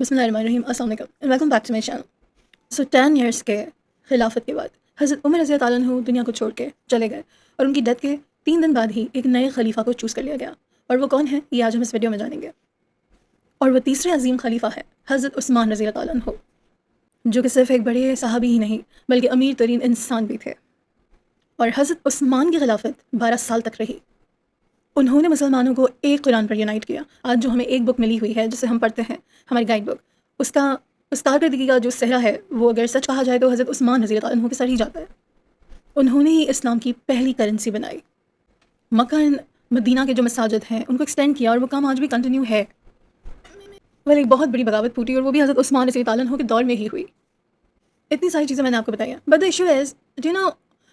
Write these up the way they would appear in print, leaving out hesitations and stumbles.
بسم اللہ الرحمن الرحیم. السلام علیکم، welcome back to my channel. So 10 years کے خلافت کے بعد حضرت عمر رضی اللہ تعالیٰ عنہ دنیا کو چھوڑ کے چلے گئے، اور ان کی ڈیتھ کے 3 دن بعد ہی ایک نئے خلیفہ کو چوز کر لیا گیا. اور وہ کون ہے یہ آج ہم اس ویڈیو میں جانیں گے. اور وہ تیسرے عظیم خلیفہ ہے حضرت عثمان رضی اللہ تعالیٰ عنہ، جو کہ صرف ایک بڑے صحابی ہی نہیں بلکہ امیر ترین انسان بھی تھے. اور حضرت عثمان کی خلافت 12 سال تک رہی. انہوں نے مسلمانوں کو ایک قرآن پر یونائٹ کیا. آج جو ہمیں ایک بک ملی ہوئی ہے جسے ہم پڑھتے ہیں، ہماری گائیڈ بک، اس کا کارکردگی کا جو صحرا ہے وہ اگر سچ کہا جائے تو حضرت عثمان رضی اللہ عنہ کے سر ہی جاتا ہے. انہوں نے ہی اسلام کی پہلی کرنسی بنائی. مکہ مدینہ کے جو مساجد ہیں ان کو ایکسٹینڈ کیا، اور وہ کام آج بھی کنٹینیو ہے. ایک بہت بڑی بغاوت پھوٹی، اور وہ بھی حضرت عثمان رضی اللہ عنہ کے دور میں ہی ہوئی. اتنی ساری چیزیں میں نے آپ کو بتائی ہیں. بٹ دا ایشو از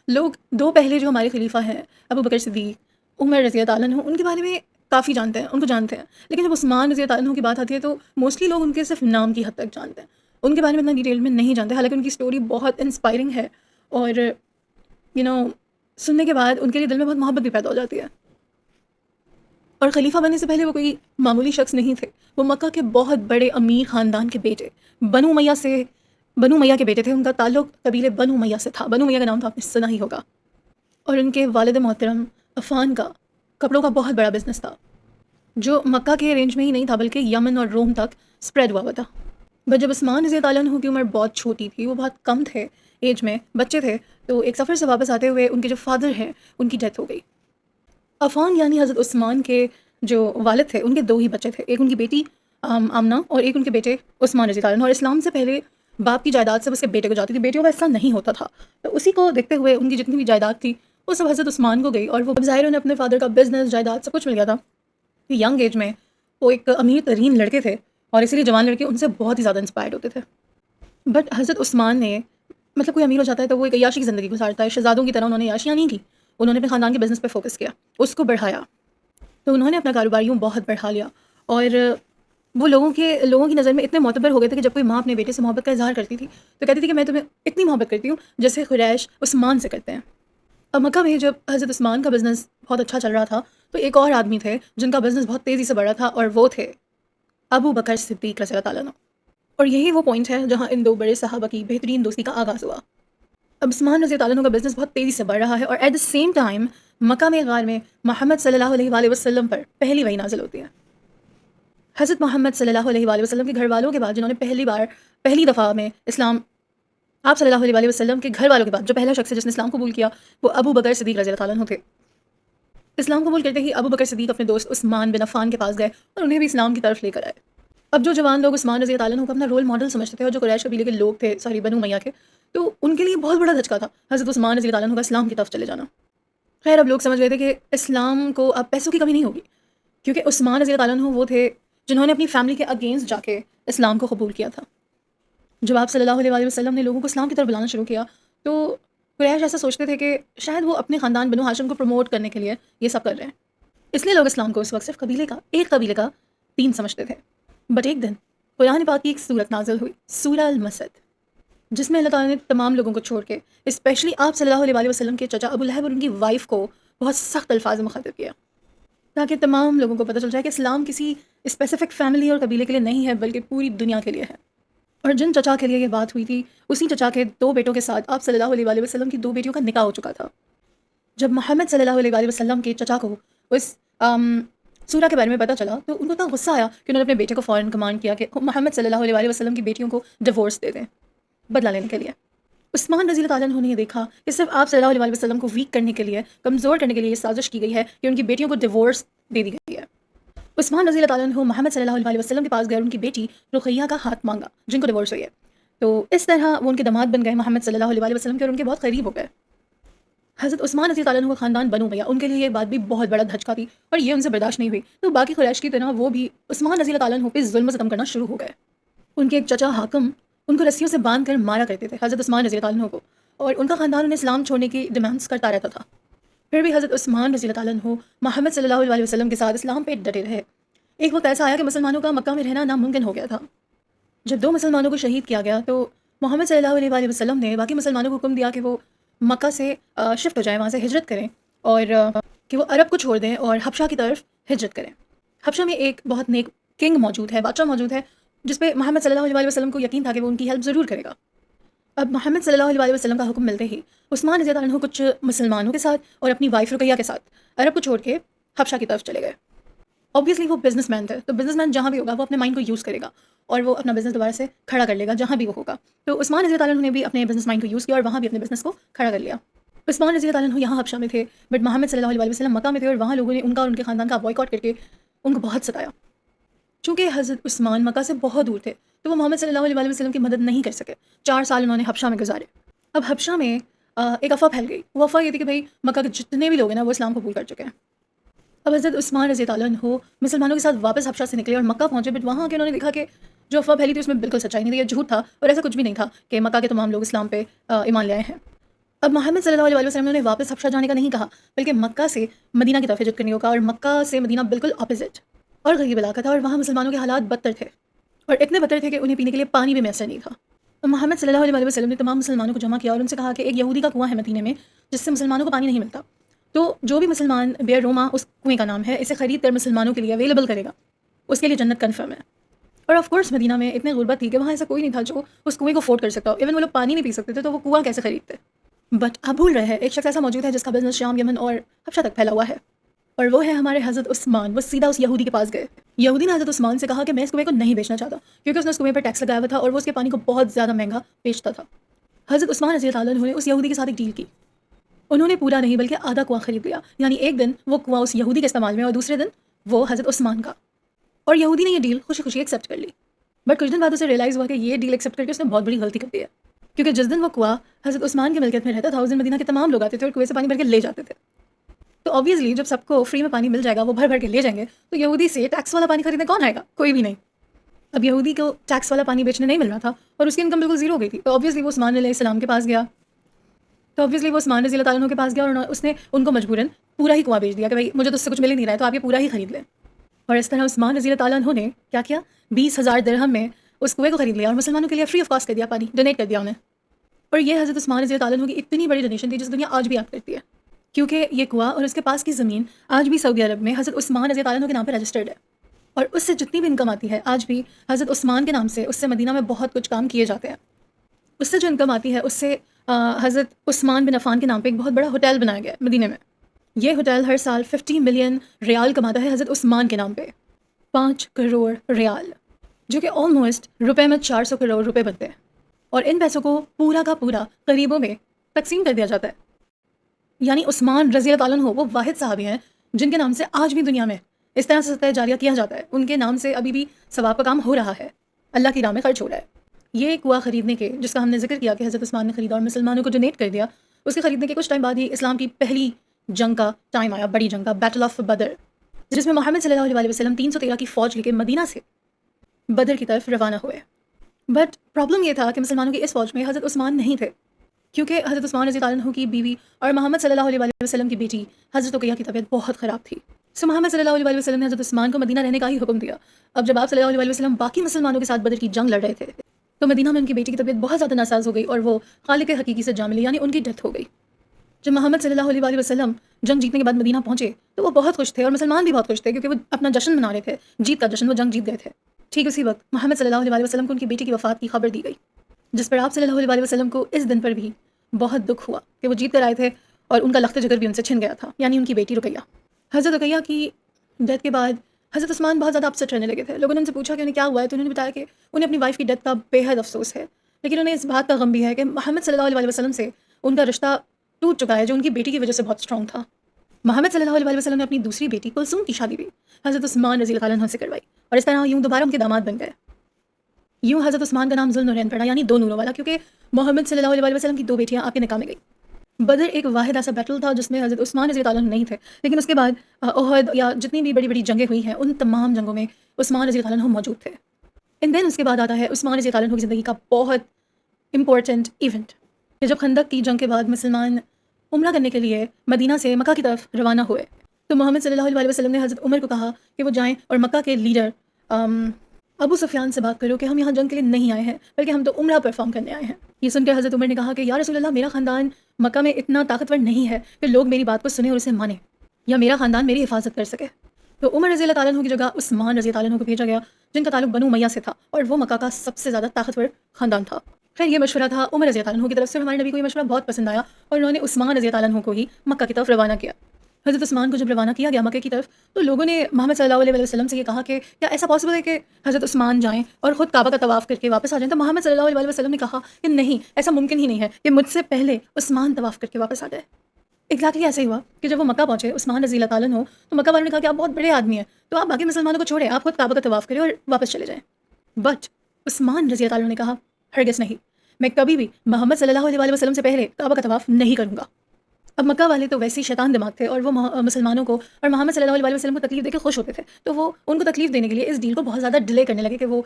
لوگ دو پہلے جو ہمارے خلیفہ ہیں، ابو بکر صدیق، عمر رضی اللہ عنہ، ان کے بارے میں کافی جانتے ہیں، ان کو جانتے ہیں. لیکن جب عثمان رضی اللہ عنہ کی بات آتی ہے تو موسٹلی لوگ ان کے صرف نام کی حد تک جانتے ہیں، ان کے بارے میں اتنا ڈیٹیل میں نہیں جانتے. حالانکہ ان کی اسٹوری بہت انسپائرنگ ہے، اور سننے کے بعد ان کے لیے دل میں بہت محبت بھی پیدا ہو جاتی ہے. اور خلیفہ بننے سے پہلے وہ کوئی معمولی شخص نہیں تھے. وہ مکہ کے بہت بڑے امیر خاندان کے بیٹے، بنو امیہ کے بیٹے تھے. ان کا تعلق قبیلے بنو امیہ سے تھا. بنو امیہ کا نام تو آپ نے سنا ہی ہوگا. اور ان کے والد محترم عفان کا کپڑوں کا بہت بڑا بزنس تھا، جو مکہ کے رینج میں ہی نہیں تھا بلکہ یمن اور روم تک اسپریڈ ہوا تھا. بٹ جب عثمان رضی اللہ عنہ کی عمر بہت چھوٹی تھی، وہ بہت کم تھے ایج میں، بچے تھے، تو ایک سفر سے واپس آتے ہوئے ان کے جو فادر ہیں ان کی ڈیتھ ہو گئی. عفان یعنی حضرت عثمان کے جو والد تھے، ان کے 2 ہی بچے تھے، ایک ان کی بیٹی آمنہ اور ایک ان کے بیٹے عثمان رضی اللہ عنہ. اور اسلام سے پہلے باپ کی جائیداد سب اس کے بیٹے کو جاتی تھی، بیٹیوں کا ایسا نہیں ہوتا تھا. تو اسی کو دیکھتے ہوئے ان کی جتنی بھی جائیداد تھی وہ سب حضرت عثمان کو گئی. اور وہ ظاہر انہیں اپنے فادر کا بزنس، جائیداد سب کچھ مل گیا تھا. ینگ ایج میں وہ ایک امیر ترین لڑکے تھے، اور اسی لیے جوان لڑکے ان سے بہت ہی زیادہ انسپائرڈ ہوتے تھے. بٹ حضرت عثمان نے کوئی امیر ہو جاتا ہے تو وہ ایک عیاشی کی زندگی گزارتا ہے. شہزادوں کی طرح انہوں نے عیاشیاں نہیں کی، انہوں نے اپنے خاندان کے بزنس پہ فوکس کیا، اس کو بڑھایا. تو انہوں نے اپنا کاروبار یوں بہت بڑھا لیا. اور وہ لوگوں کی نظر میں اتنے معتبر ہو گئے تھے کہ جب کوئی ماں اپنے بیٹے سے محبت کا اظہار کرتی تھی تو کہتی تھی کہ میں تمہیں اتنی محبت کرتی ہوں جیسے قریش عثمان سے کرتے ہیں. اب مکہ میں جب حضرت عثمان کا بزنس بہت اچھا چل رہا تھا تو ایک اور آدمی تھے جن کا بزنس بہت تیزی سے بڑھ رہا تھا، اور وہ تھے ابو بکر صدیق رضی اللہ تعالیٰ عنہ. اور یہی وہ پوائنٹ ہے جہاں ان 2 بڑے صحابہ کی بہترین دوستی کا آغاز ہوا. اب عثمان رضی اللہ عنہ کا بزنس بہت تیزی سے بڑھ رہا ہے، اور ایٹ دا سیم ٹائم مکہ میں غار میں محمد صلی اللہ علیہ وآلہ وسلم پر پہلی وحی نازل ہوتی ہے. حضرت محمد صلی اللہ علیہ وآلہ وسلم کے گھر والوں کے بعد جنہوں نے پہلی دفعہ میں اسلام، آپ صلی اللہ علیہ وآلہ وسلم کے گھر والوں کے بعد جو پہلا شخص ہے جس نے اسلام قبول کیا وہ ابو بکر صدیق رضی اللہ تعالیٰ عنہ تھے. اسلام قبول کرتے ہی ابو بکر صدیق اپنے دوست عثمان بن عفان کے پاس گئے اور انہیں بھی اسلام کی طرف لے کر آئے. اب جو جوان لوگ عثمان رضی اللہ عنہ کو اپنا رول ماڈل سمجھتے تھے، اور جو قریش قبیلے کے لوگ تھے، بنو امیہ کے، تو ان کے لیے بہت بڑا دھچکا تھا حضرت عثمان رضی اللہ عنہ کا اسلام کی طرف چلے جانا. خیر اب لوگ سمجھ گئے تھے کہ اسلام کو اب پیسوں کی کمی نہیں ہوگی، کیونکہ عثمان رضی اللہ عنہ وہ تھے جنہوں نے اپنی فیملی کے اگینسٹ جا کے اسلام کو قبول کیا تھا. جب آپ صلی اللہ علیہ وآلہ وسلم نے لوگوں کو اسلام کی طرف بلانا شروع کیا تو قریش ایسا سوچتے تھے کہ شاید وہ اپنے خاندان بنو ہاشم کو پروموٹ کرنے کے لیے یہ سب کر رہے ہیں، اس لیے لوگ اسلام کو اس وقت صرف ایک قبیلے کا دین سمجھتے تھے. بٹ ایک دن قرآن پاک کی ایک صورت نازل ہوئی، سورہ المسد، جس میں اللہ تعالیٰ نے تمام لوگوں کو چھوڑ کے اسپیشلی آپ صلی اللہ علیہ وآلہ وسلم کے چچا ابو لہب اور ان کی وائف کو بہت سخت الفاظ میں مخاطب کیا، تاکہ تمام لوگوں کو پتہ چل جائے کہ اسلام کسی اسپیسیفک فیملی اور قبیلے کے لیے نہیں ہے بلکہ پوری دنیا کے لیے ہے. اور جن چچا کے لیے یہ بات ہوئی تھی، اسی چچا کے 2 بیٹوں کے ساتھ آپ صلی اللہ علیہ وآلہ وسلم کی 2 بیٹیوں کا نکاح ہو چکا تھا. جب محمد صلی اللہ علیہ وآلہ وسلم کے چچا کو اس سورہ کے بارے میں پتہ چلا تو ان کو اتنا غصہ آیا کہ انہوں نے اپنے بیٹے کو فوراً کمانڈ کیا کہ محمد صلی اللہ علیہ وآلہ وسلم کی بیٹیوں کو ڈیورس دے دیں بدلہ لینے کے لیے. عثمان رضی اللہ تعالیٰ عنہ نے یہ دیکھا کہ صرف آپ صلی اللہ علیہ وآلہ وسلم کو ویک کرنے کے لیے، کمزور کرنے کے لیے یہ سازش کی گئی ہے کہ ان کی بیٹیوں کو ڈیورس دے دی گئی ہے. عثمان رضی اللہ تعالیٰ عنہ محمد صلی اللہ علیہ وسلم کے پاس گئے اور ان کی بیٹی رقیہ کا ہاتھ مانگا جن کو ڈیورس ہوئی ہے. تو اس طرح وہ ان کے داماد بن گئے محمد صلی اللہ علیہ وسلم کے، اور ان کے بہت قریب ہو گئے. حضرت عثمان رضی اللہ عنہ کا خاندان بنو امیہ، ان کے لیے یہ بات بھی بہت بڑا دھچکا تھی، اور یہ ان سے برداشت نہیں ہوئی. تو باقی قریش کی طرح وہ بھی عثمان رضی اللہ تعالیٰ عنہ پہ ظلم و ستم کرنا شروع ہو گئے. ان کے ایک چچا حاکم ان کو رسیوں سے باندھ کر مارا کرتے تھے حضرت عثمان رضی اللہ عنہ کو، اور ان کا خاندان انہیں اسلام چھوڑنے کی ڈیمانڈس کرتا رہتا تھا. پھر بھی حضرت عثمان رضی اللہ تعالیٰ عنہ محمد صلی اللہ علیہ وسلم کے ساتھ اسلام پہ ڈٹے رہے. ایک وقت ایسا آیا کہ مسلمانوں کا مکہ میں رہنا ناممکن ہو گیا تھا. جب 2 مسلمانوں کو شہید کیا گیا تو محمد صلی اللہ علیہ وآلہ وسلم نے باقی مسلمانوں کو حکم دیا کہ وہ مکہ سے شفٹ ہو جائیں، وہاں سے ہجرت کریں، اور کہ وہ عرب کو چھوڑ دیں اور حبشہ کی طرف ہجرت کریں. حبشہ میں ایک بہت نیک کنگ موجود ہے، بادشاہ موجود ہے، جس پہ محمد صلی اللہ علیہ وسلم کو یقین تھا کہ وہ ان کی ہیلپ ضرور کرے گا۔ اب محمد صلی اللہ علیہ وسلم کا حکم ملتے ہی عثمان رضی اللہ عنہ کچھ مسلمانوں کے ساتھ اور اپنی وائف رقیہ کے ساتھ عرب کو چھوڑ کے حبشہ کی طرف چلے گئے۔ آبویسلی وہ بزنس مین تھے، تو بزنس مین جہاں بھی ہوگا وہ اپنے مائنڈ کو یوز کرے گا اور وہ اپنا بزنس دوبارہ سے کھڑا کر لے گا جہاں بھی وہ ہوگا۔ تو عثمان رضی اللہ عنہ نے بھی اپنے بزنس مائنڈ کو یوز کیا اور وہاں بھی اپنے بزنس کو کھڑا کر لیا۔ عثمان رضی اللہ عنہ یہاں حبشہ میں تھے، بٹ محمد صلی اللہ علیہ وسلم مکہ میں تھے اور وہاں لوگوں نے ان کا اور ان کے خاندان کا بوائکاٹ کر کے ان کو بہت ستایا۔ چونکہ حضرت عثمان مکہ سے بہت دور تھے تو وہ محمد صلی اللہ علیہ وسلم کی مدد نہیں کر سکے۔ 4 سال انہوں نے حبشہ میں گزارے۔ اب حبشہ میں ایک افواہ پھیل گئی۔ وہ افواہ یہ تھی کہ بھائی مکہ کے جتنے بھی لوگ ہیں نا وہ اسلام قبول کر چکے ہیں۔ اب حضرت عثمان رضی اللہ عنہ مسلمانوں کے ساتھ واپس حبشہ سے نکلے اور مکہ پہنچے، بٹ وہاں کے انہوں نے دیکھا کہ جو افواہ پھیلی تھی اس میں بالکل سچائی نہیں تھی، یہ جھوٹ تھا اور ایسا کچھ بھی نہیں تھا کہ مکہ کے تمام لوگ اسلام پہ ایمان لے آئے ہیں۔ اب محمد صلی اللہ علیہ وسلم نے واپس حبشہ جانے کا نہیں کہا، بلکہ مکہ سے مدینہ کی طرف ہجرت کرنے کو کہا، اور مکہ سے مدینہ بالکل اپوزٹ اور غریب علاقہ تھا، اور وہاں مسلمانوں کے حالات بدتر تھے اور اتنے بدتر تھے کہ انہیں پینے کے لیے پانی بھی میسر نہیں تھا۔ محمد صلی اللہ علیہ وسلم نے تمام مسلمانوں کو جمع کیا اور ان سے کہا کہ ایک یہودی کا کنواں ہے مدینے میں جس سے مسلمانوں کو پانی نہیں ملتا، تو جو بھی مسلمان بیئر روما اس کنویں کا نام ہے اسے خرید کر مسلمانوں کے لیے اویلیبل کرے گا اس کے لیے جنت کنفرم ہے۔ اور آف کورس مدینہ میں اتنے غربت تھی کہ وہاں ایسا کوئی نہیں تھا جو اس کنویں کو افورڈ کر سکتا ہو، ایون وہ لوگ پانی نہیں پی سکتے تھے تو وہ کنواں کیسے خریدتے۔ بٹ آپ بھول رہے ہیں ایک شخص ایسا موجود ہے جس کا بزنس شام، یمن اور حبشہ تک پھیلا ہوا ہے، اور وہ ہے ہمارے حضرت عثمان۔ وہ سیدھا اس یہودی کے پاس گئے۔ یہودی نے حضرت عثمان سے کہا کہ میں اس کنویں کو نہیں بیچنا چاہتا کیونکہ اس نے اس کنویں پر ٹیکس لگایا ہوا تھا اور وہ اس کے پانی کو بہت زیادہ مہنگا بیچتا تھا۔ حضرت عثمان رضی اللہ عنہ نے اس یہودی کے ساتھ ایک ڈیل کی۔ انہوں نے پورا نہیں بلکہ آدھا کنواں خرید لیا، یعنی ایک دن وہ کنواں اس یہودی کے استعمال میں اور دوسرے دن وہ حضرت عثمان کا، اور یہودی نے یہ ڈیل خوشی خوشی ایکسیپٹ کر لی۔ بٹ کچھ دن بعد اسے ریئلائز ہوا کہ یہ ڈیل ایکسیپٹ کر کے اس نے بہت بڑی غلطی کر دی ہے، کیونکہ جس دن وہ کنواں حضرت عثمان کی ملکیت میں رہتا تھا اس دن مدینہ کے تمام لوگ آتے تھے اور کنویں سے پانی بھر کے لے جاتے تھے۔ تو آبویسلی جب سب کو فری میں پانی مل جائے گا، وہ بھر بھر کے لے جائیں گے، تو یہودی سے ٹیکس والا پانی خریدنے کون آئے گا؟ کوئی بھی نہیں۔ اب یہودی کو ٹیکس والا پانی بیچنے نہیں مل رہا تھا اور اس کی انکم بالکل زیرو ہو گئی تھی، تو آبویسلی وہ عثمان علیہ السلام کے پاس گیا، عثمان رضی اللہ عنہ کے پاس گیا اور اس نے ان کو مجبوراً پورا ہی کنواں بیچ دیا کہ بھائی مجھے تو اس سے کچھ مل ہی نہیں رہا ہے تو آپ یہ پورا ہی خرید لیں۔ اور اس طرح عثمان رضی اللہ عنہ نے کیا کیا، 20,000 درہم میں اس کنویں کو خرید لیا اور مسلمانوں کے لیے فری آف کاسٹ کر دیا، پانی ڈونیٹ کر دیا انہیں۔ اور یہ حضرت عثمان رضی اللہ عنہ کی اتنی بڑی ڈونیشن تھی جس دنیا آج بھی یاد کرتی ہے، کیونکہ یہ کنواں اور اس کے پاس کی زمین آج بھی سعودی عرب میں حضرت عثمان رضی اللہ عنہ کے نام پہ رجسٹرڈ ہے، اور اس سے جتنی بھی انکم آتی ہے آج بھی حضرت عثمان کے نام سے اس سے مدینہ میں بہت کچھ کام کیے جاتے ہیں۔ اس سے جو انکم آتی ہے اس سے حضرت عثمان بن عفان کے نام پہ ایک بہت بڑا ہوٹل بنایا گیا ہے مدینہ میں۔ یہ ہوٹل ہر سال 50 ملین ریال کماتا ہے حضرت عثمان کے نام پہ، 5 کروڑ ریال، جو کہ آلموسٹ روپے میں 400 کروڑ روپے بنتے ہیں، اور ان پیسوں کو پورا کا پورا غریبوں میں تقسیم کر دیا جاتا ہے۔ یعنی عثمان رضی اللہ عنہ وہ واحد صحابی ہیں جن کے نام سے آج بھی دنیا میں اس طرح سے صدقہ جاریہ کیا جاتا ہے، ان کے نام سے ابھی بھی ثواب کا کام ہو رہا ہے، اللہ کی راہ میں خرچ ہو رہا ہے۔ یہ کنواں خریدنے کے جس کا ہم نے ذکر کیا کہ حضرت عثمان نے خریدا اور مسلمانوں کو ڈونیٹ کر دیا، اس کے خریدنے کے کچھ ٹائم بعد ہی اسلام کی پہلی جنگ کا ٹائم آیا، بڑی جنگ کا، بیٹل آف بدر، جس میں محمد صلی اللہ علیہ وسلم 313 کی فوج لے کے مدینہ سے بدر کی طرف روانہ ہوئے۔ بٹ پرابلم یہ تھا کہ مسلمانوں کی اس فوج میں حضرت عثمان نہیں تھے، کیونکہ حضرت عثمان رضی اللہ عنہ کی بیوی اور محمد صلی اللہ علیہ وسلم کی بیٹی حضرت رقیہ کی طبیعت بہت خراب تھی، سو محمد صلی اللہ علیہ وسلم نے حضرت عثمان کو مدینہ رہنے کا ہی حکم دیا۔ اب جب آپ صلی اللہ علیہ وسلم باقی مسلمانوں کے ساتھ بدر کی جنگ لڑ رہے تھے تو مدینہ میں ان کی بیٹی کی طبیعت بہت زیادہ ناساز ہو گئی اور وہ خالق حقیقی سے جا ملی، یعنی ان کی ڈیتھ ہو گئی۔ جب محمد صلی اللہ علیہ وسلم جنگ جیتنے کے بعد مدینہ پہنچے تو وہ بہت خوش تھے اور مسلمان بھی بہت خوش تھے، کیونکہ وہ اپنا جشن منا رہے تھے، جیت کا جشن، وہ جنگ جیت گئے تھے۔ ٹھیک اسی وقت محمد صلی اللہ علیہ وسلم کو ان کی بیٹی کی وفات کی خبر دی گئی، جس پر آپ صلی اللہ علیہ وسلم کو اس دن پر بھی بہت دکھ ہوا کہ وہ جیت کر آئے تھے اور ان کا لخت جگر بھی ان سے چھن گیا تھا، یعنی ان کی بیٹی رقیہ۔ حضرت رقیہ کی ڈیتھ کے بعد حضرت عثمان بہت زیادہ اپسیٹ رہنے لگے تھے۔ لوگوں نے ان سے پوچھا کہ انہیں کیا ہوا ہے، تو انہوں نے بتایا کہ انہیں اپنی وائف کی ڈیتھ کا بے حد افسوس ہے، لیکن انہیں اس بات کا غم بھی ہے کہ محمد صلی اللہ علیہ وسلم سے ان کا رشتہ ٹوٹ چکا ہے جو ان کی بیٹی کی وجہ سے بہت اسٹرانگ تھا۔ محمد صلی اللہ علیہ وسلم نے اپنی دوسری بیٹی کلثوم کی شادی بھی حضرت عثمان رضی اللہ عنہ سے کروائی، اور اس طرح یوں دوبارہ ان کے داماد بن گئے۔ یوں حضرت عثمان کا نام ذوالنورین پڑا، یعنی دو نوروں والا، کیونکہ محمد صلی اللہ علیہ وسلم کی 2 بیٹیاں آپ کے نکاح میں گئی۔ بدر ایک واحد ایسا بیٹل تھا جس میں حضرت عثمان رضی اللہ عنہ نہیں تھے، لیکن اس کے بعد احد یا جتنی بھی بڑی بڑی جنگیں ہوئی ہیں ان تمام جنگوں میں عثمان رضی اللہ عنہ موجود تھے۔ اینڈ دین اس کے بعد آتا ہے عثمان رضی اللہ عنہ کی زندگی کا بہت امپورٹنٹ ایونٹ، کہ جب خندق کی جنگ کے بعد مسلمان عمرہ کرنے کے لیے مدینہ سے مکہ کی طرف روانہ ہوئے تو محمد صلی اللہ علیہ وسلم نے حضرت عمر کو کہا کہ وہ جائیں اور مکہ کے لیڈر ابو سفیان سے بات کرو کہ ہم یہاں جنگ کے لیے نہیں آئے ہیں بلکہ ہم تو عمرہ پرفارم کرنے آئے ہیں۔ یہ سن کے حضرت عمر نے کہا کہ یا رسول اللہ، میرا خاندان مکہ میں اتنا طاقتور نہیں ہے کہ لوگ میری بات کو سنیں اور اسے مانیں، یا میرا خاندان میری حفاظت کر سکے۔ تو عمر رضی اللہ عنہ کی جگہ عثمان رضی اللہ عنہ کو بھیجا گیا، جن کا تعلق بنو امیہ سے تھا اور وہ مکہ کا سب سے زیادہ طاقتور خاندان تھا۔ خیر یہ مشورہ تھا عمر رضی اللہ عنہ کی طرف سے، ہمارے نبی کو یہ مشورہ بہت پسند آیا اور انہوں نے عثمان رضی اللہ عنہ کو ہی مکہ کی طرف روانہ کیا۔ حضرت عثمان کو جب روانہ کیا گیا مکہ کی طرف تو لوگوں نے محمد صلی اللہ علیہ وسلم سے یہ کہا کہ کیا ایسا پاسبل ہے کہ حضرت عثمان جائیں اور خود کعبہ کا طواف کر کے واپس آ جائیں؟ تو محمد صلی اللہ علیہ وسلم نے کہا کہ نہیں، ایسا ممکن ہی نہیں ہے کہ مجھ سے پہلے عثمان طواف کر کے واپس آ جائے۔ ایگزیکٹلی ایسے ہی ہوا کہ جب وہ مکہ پہنچے عثمان رضی اللہ تعالیٰ عنہ، تو مکہ والوں نے کہا کہ آپ بہت بڑے آدمی ہیں، تو آپ باقی مسلمانوں کو چھوڑیں، آپ خود کعبہ کا طواف کریں اور واپس چلے جائیں۔ بٹ عثمان رضی اللہ تعالیٰ عنہ نے کہا ہرگز نہیں، میں کبھی بھی محمد صلی اللہ علیہ وسلم سے پہلے کعبہ کا طواف نہیں کروں گا۔ اب مکہ والے تو ویسے ہی شیطان دماغ تھے اور وہ مسلمانوں کو اور محمد صلی اللہ علیہ وسلم کو تکلیف دے کے خوش ہوتے تھے، تو وہ ان کو تکلیف دینے کے لیے اس ڈیل کو بہت زیادہ ڈیلے کرنے لگے کہ وہ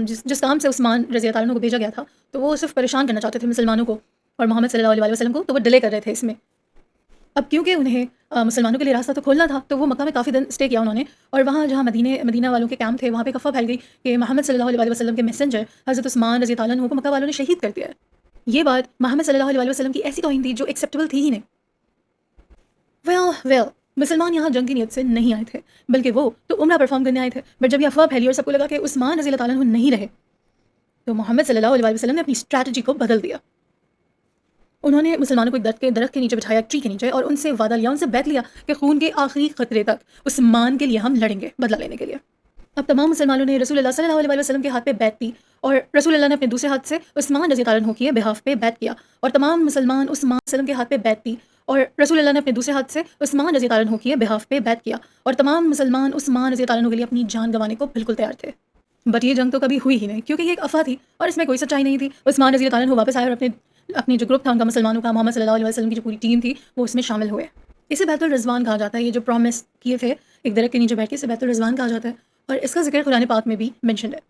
جس کام سے عثمان رضی اللہ عنہ کو بھیجا گیا تھا تو وہ صرف پریشان کرنا چاہتے تھے مسلمانوں کو اور محمد صلی اللہ علیہ وسلم کو، تو وہ ڈیلے کر رہے تھے اس میں۔ اب کیونکہ انہیں مسلمانوں کے لیے راستہ تو کھولنا تھا، تو وہ مکہ میں کافی دن اسٹے کیا انہوں نے، اور وہاں جہاں مدینہ والوں کے کیمپ تھے وہاں پہ افواہ پھیل گئی کہ محمد صلی اللہ علیہ وسلم کے میسنجر حضرت عثمان رضی اللہ عنہ کو مکہ والوں نے شہید کر دیا ہے۔ یہ بات محمد صلی اللہ علیہ وسلم کی ایسی توہین تھی جو ایکسیپٹیبل تھی ہی نہیں۔ ویل مسلمان یہاں جنگ کی نیت سے نہیں آئے تھے، بلکہ وہ تو عمرہ پرفارم کرنے آئے تھے، بٹ جب یہ افواہ پھیلی اور سب کو لگا کہ عثمان رضی اللہ عنہ نہیں رہے، تو محمد صلی اللہ علیہ وسلم نے اپنی اسٹریٹجی کو بدل دیا۔ انہوں نے مسلمانوں کو ایک درخت کے نیچے بٹھایا، ایک ٹری کے نیچے، اور ان سے وعدہ لیا، ان سے بیعت لیا کہ خون کے آخری قطرے تک عثمان کے لیے ہم لڑیں گے بدلہ لینے کے لیے۔ اب تمام مسلمانوں نے رسول اللہ صلی اللہ علیہ وسلم کے ہاتھ پہ بیعت دی اور رسول اللہ نے اپنے دوسرے ہاتھ سے عثمان رضی اللہ عنہ کے بہاف پہ بیعت کیا، اور تمام مسلمان عثمان صلی اللہ علیہ وسلم کے ہاتھ پہ بیعت دی اور رسول اللہ نے اپنے دوسرے ہاتھ سے عثمان رضی اللہ عنہ کے بہاف پہ بیعت کیا، اور تمام مسلمان عثمان رضی اللہ عنہ کے لیے اپنی جان گنوانے کو بالکل تیار تھے۔ بٹ یہ جنگ تو کبھی ہوئی ہی نہیں، کیونکہ یہ ایک افواہ تھی اور اس میں کوئی سچائی نہیں تھی۔ عثمان رضی اللہ عنہ واپس آئے اور اپنی جو گروپ تھا ان کا مسلمانوں کا، محمد صلی اللہ علیہ وسلم کی جو پوری ٹیم تھی وہ اس میں شامل ہوئے۔ اسے بیت الرضوان کہا جاتا ہے، یہ جو پرومس کیے تھے ایک درخت کے نیچے بیٹھ کے، اسے بیت الرضوان کہا جاتا ہے، اور اس کا ذکر قرآن پاک میں بھی مینشنڈ ہے۔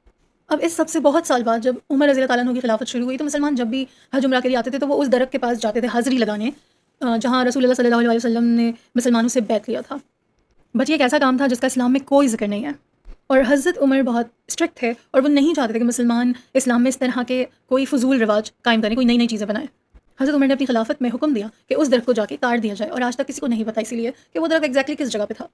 اب اس سب سے بہت سال بعد جب عمر رضی اللہ عنہ کی خلافت شروع ہوئی تو مسلمان جب بھی حج عمرہ کے لیے آتے تھے تو وہ اس درخت کے پاس جاتے تھے حاضری لگانے، جہاں رسول اللہ صلی اللہ علیہ وسلم نے مسلمانوں سے بیعت لیا تھا۔ بٹ یہ ایک ایسا کام تھا جس کا اسلام میں کوئی ذکر نہیں ہے، اور حضرت عمر بہت اسٹرکٹ تھے اور وہ نہیں چاہتے تھے کہ مسلمان اسلام میں اس طرح کے کوئی فضول رواج قائم کریں، کوئی نئی چیزیں بنائیں۔ حضرت عمر نے اپنی خلافت میں حکم دیا کہ اس درخت کو جا کے کاٹ دیا جائے، اور آج تک کسی کو نہیں پتا اسی لیے کہ وہ درخت ایگزیکٹلی کس جگہ پہ تھا۔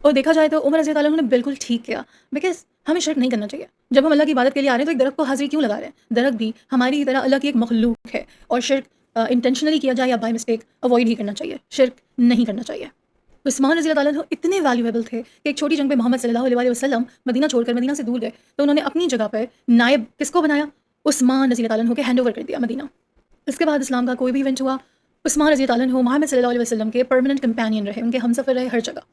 اور دیکھا جائے تو عمر رضی اللہ عنہ نے بالکل ٹھیک کیا، بیکاز ہمیں شرک نہیں کرنا چاہیے۔ جب ہم اللہ کی عبادت کے لیے آ رہے ہیں تو ایک درخت کو حاضری کیوں لگا رہے ہیں؟ درخت بھی ہماری طرح اللہ کی ایک مخلوق ہے، اور شرک انٹینشنلی کیا جائے یا بائی مسٹیک اوائڈ ہی کرنا چاہیے، شرک نہیں کرنا چاہیے۔ عثمان رضی اللہ عنہ اتنے ویلیویبل تھے کہ ایک چھوٹی جنگ پہ محمد صلی اللہ علیہ وسلم مدینہ چھوڑ کر مدینہ سے دور گئے تو انہوں نے اپنی جگہ پر نائب کس کو بنایا؟ عثمان رضی اللہ عنہ کے ہینڈ اوور کر دیا مدینہ۔ اس کے بعد اسلام کا کوئی بھی ایونٹ ہوا، عثمان رضی اللہ عنہ محمد صلی اللہ علیہ وسلم کے پرماننٹ کمپینین رہے، ان کے ہمسفر رہے ہر جگہ۔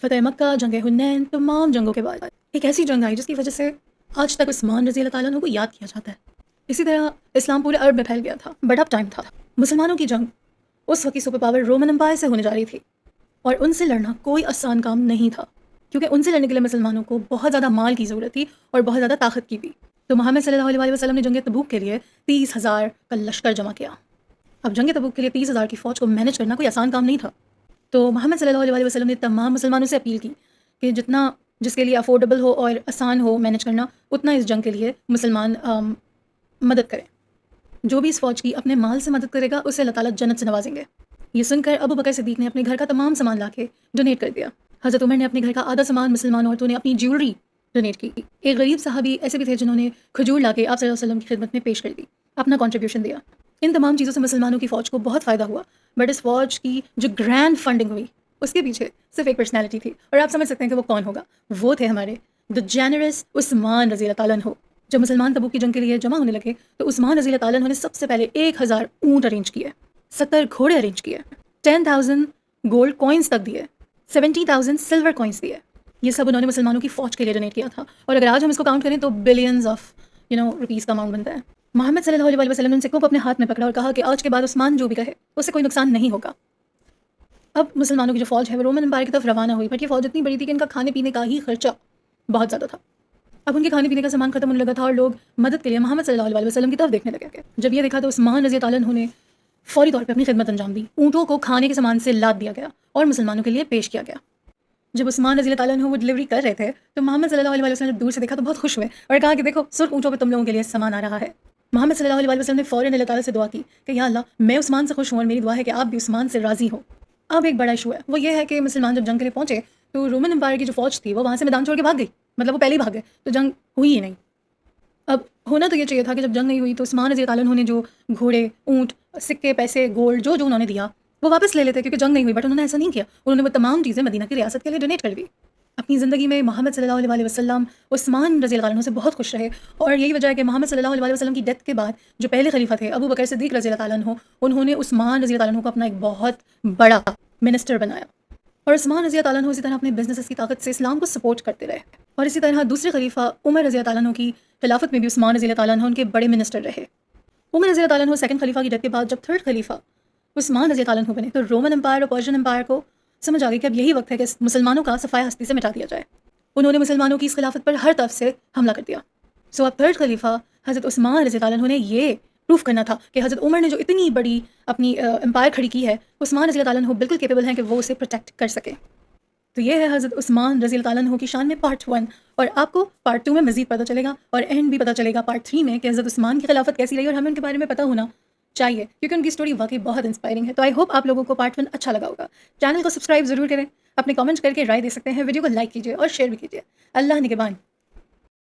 فتح مکہ، جنگ حنین، تمام جنگوں کے بعد ایک ایسی جنگ آئی جس کی وجہ سے آج تک عثمان رضی اللہ عنہ کو یاد کیا جاتا ہے۔ اسی طرح اسلام پورے عرب میں پھیل گیا تھا، بٹ اب ٹائم تھا مسلمانوں کی جنگ اس وقت کی سپر پاور رومن امپائر سے ہونے جا رہی تھی، اور ان سے لڑنا کوئی آسان کام نہیں تھا، کیونکہ ان سے لڑنے کے لیے مسلمانوں کو بہت زیادہ مال کی ضرورت تھی اور بہت زیادہ طاقت کی بھی۔ تو محمد صلی اللہ علیہ وسلم نے جنگ تبوک کے لیے 30,000 کا لشکر جمع کیا۔ اب جنگ تبوک کے لیے 30,000 کی فوج کو مینیج کرنا کوئی آسان کام نہیں تھا، تو محمد صلی اللہ علیہ وسلم نے تمام مسلمانوں سے اپیل کی کہ جس کے لیے افورڈیبل ہو اور آسان ہو مینیج کرنا، اتنا اس جنگ کے لیے مسلمان مدد کریں۔ جو بھی اس فوج کی اپنے مال سے مدد کرے گا اسے اللہ تعالیٰ جنت سے نوازیں گے۔ یہ سن کر ابو بکر صدیق نے اپنے گھر کا تمام سامان لا کے ڈونیٹ کر دیا۔ حضرت عمر نے اپنے گھر کا آدھا سامان، مسلمان عورتوں نے اپنی جیولری ڈونیٹ کی۔ ایک غریب صحابی ایسے بھی تھے جنہوں نے کھجور لا کے آپ صلی اللہ علیہ وسلم کی خدمت میں پیش کر دی، اپنا کنٹریبیوشن دیا۔ ان تمام چیزوں سے مسلمانوں کی فوج کو بہت فائدہ ہوا، بٹ اس فوج کی جو گرینڈ فنڈنگ ہوئی اس کے پیچھے صرف ایک پرسنالٹی تھی، اور آپ سمجھ سکتے ہیں کہ وہ کون ہوگا۔ وہ تھے ہمارے دا جینرس عثمان رضی اللہ عنہ۔ جب مسلمان تبوک کی جنگ کے لیے جمع ہونے لگے تو عثمان رضی اللہ عنہ نے سب سے پہلے 1,000 اونٹ ارینج کیے، 70 گھوڑے ارینج کیے، 10,000 گولڈ کوائنس تک دیے، 70,000 سلور کوائنس دیے۔ یہ سب انہوں نے مسلمانوں کی فوج کے لیے ڈونیٹ کیا تھا، اور اگر آج ہم اس کو کاؤنٹ کریں تو بلینز آف روپیز کا اماؤنٹ بنتا ہے۔ محمد صلی اللہ علیہ وسلم نے ان سکوں کو اپنے ہاتھ میں پکڑا اور کہا کہ آج کے بعد عثمان جو بھی کہے اس سے کوئی نقصان نہیں ہوگا۔ اب مسلمانوں کی جو فوج ہے وہ رومن امپائر کی طرف روانہ ہوئی، بٹ یہ فوج اتنی بڑی تھی کہ ان کا کھانے پینے کا ہی خرچہ بہت زیادہ تھا۔ اب ان کے کھانے پینے کا سامان ختم ہونے لگا تھا اور لوگ مدد کے لیے محمد صلی اللہ علیہ وسلم کی طرف دیکھنے لگے۔ جب یہ دیکھا تو عثمان رضی اللہ عنہ نے فوری طور پہ اپنی خدمت انجام دی، اونٹوں کو کھانے کے سامان سے لاد دیا گیا اور مسلمانوں کے لیے پیش کیا گیا۔ جب عثمان رضی اللہ عنہ وہ ڈلیوری کر رہے تھے تو محمد صلی اللہ علیہ وسلم نے دور سے دیکھا تو بہت خوش ہوئے اور کہا کہ دیکھو سرخ اونٹوں پہ تم لوگوں کے لیے سامان آ رہا ہے۔ محمد صلی اللہ علیہ وسلم نے فوراً اللہ تعالیٰ سے دعا کی کہ یا اللہ میں عثمان سے خوش ہوں اور میری دعا ہے کہ آپ بھی عثمان سے راضی ہو۔ اب ایک بڑا ایشو ہے، وہ یہ ہے کہ مسلمان جب جنگ کے لیے پہنچے تو رومن امپائر کی جو فوج تھی وہ وہاں سے میدان چھوڑ کے بھاگ گئی۔ مطلب وہ پہلے ہی بھاگ گئے، تو جنگ ہوئی ہی نہیں۔ اب ہونا تو یہ چاہیے تھا کہ جب جنگ نہیں ہوئی تو عثمان رضی اللہ عنہ نے جو گھوڑے، اونٹ، سکے، پیسے، گولڈ جو انہوں نے دیا وہ واپس لے لیتے، کیونکہ جنگ نہیں ہوئی، بٹ انہوں نے ایسا نہیں کیا، انہوں نے وہ تمام چیزیں مدینہ کی ریاست کے لیے ڈونیٹ کر دی۔ اپنی زندگی میں محمد صلی اللہ علیہ وسلم عثمان رضی اللہ عنہ سے بہت خوش رہے، اور یہی وجہ ہے کہ محمد صلی اللہ علیہ وسلم کی ڈیتھ کے بعد جو پہلے خلیفہ تھے ابو بکر صدیق رضی اللہ عنہ، انہوں نے عثمان رضی اللہ عنہ کو اپنا ایک بہت بڑا منسٹر بنایا، اور عثمان رضی اللہ عنہ اسی طرح اپنے بزنس کی طاقت سے اسلام کو سپورٹ کرتے رہے، اور اسی طرح دوسرے خلیفہ عمر رضی اللہ عنہ کی خلافت میں بھی عثمان رضی اللہ عنہ ان کے بڑے منسٹر رہے۔ عمر رضی اللہ عنہ سیکنڈ خلیفہ کی ڈیتھ کے بعد جب تھرڈ خلیفہ عثمان رضی اللہ عنہ بنے تو رومن امپائر اور پرشین امپائر کو سمجھ آ گئی کہ اب یہی وقت ہے کہ مسلمانوں کا صفحہ ہستی سے مٹا دیا جائے۔ انہوں نے مسلمانوں کی اس خلافت پر ہر طرف سے حملہ کر دیا۔ اب تھرڈ خلیفہ حضرت عثمان رضی اللہ عنہ نے یہ پروف کرنا تھا کہ حضرت عمر نے جو اتنی بڑی اپنی امپائر کھڑی کی ہے، عثمان رضی اللہ عنہ بالکل کیپیبل ہیں کہ وہ اسے پروٹیکٹ کر سکے۔ تو یہ ہے حضرت عثمان رضی اللہ عنہ کی شان میں پارٹ 1، اور آپ کو پارٹ 2 میں مزید پتہ چلے گا، اور اینڈ بھی پتہ چلے گا پارٹ 3 میں کہ حضرت عثمان کی خلافت کیسی رہی، اور ہمیں ان کے بارے میں پتہ ہونا چاہیے کیونکہ ان کی اسٹوری واقعی بہت انسپائرنگ ہے۔ تو آئی ہوپ آپ لوگوں کو پارٹ 1 اچھا لگا ہوگا۔ چینل کو سبسکرائب ضرور کریں، اپنے کامنٹس کر کے رائے دے سکتے ہیں، ویڈیو کو لائک کیجیے اور شیئر بھی کیجیے۔ اللہ نگہبان۔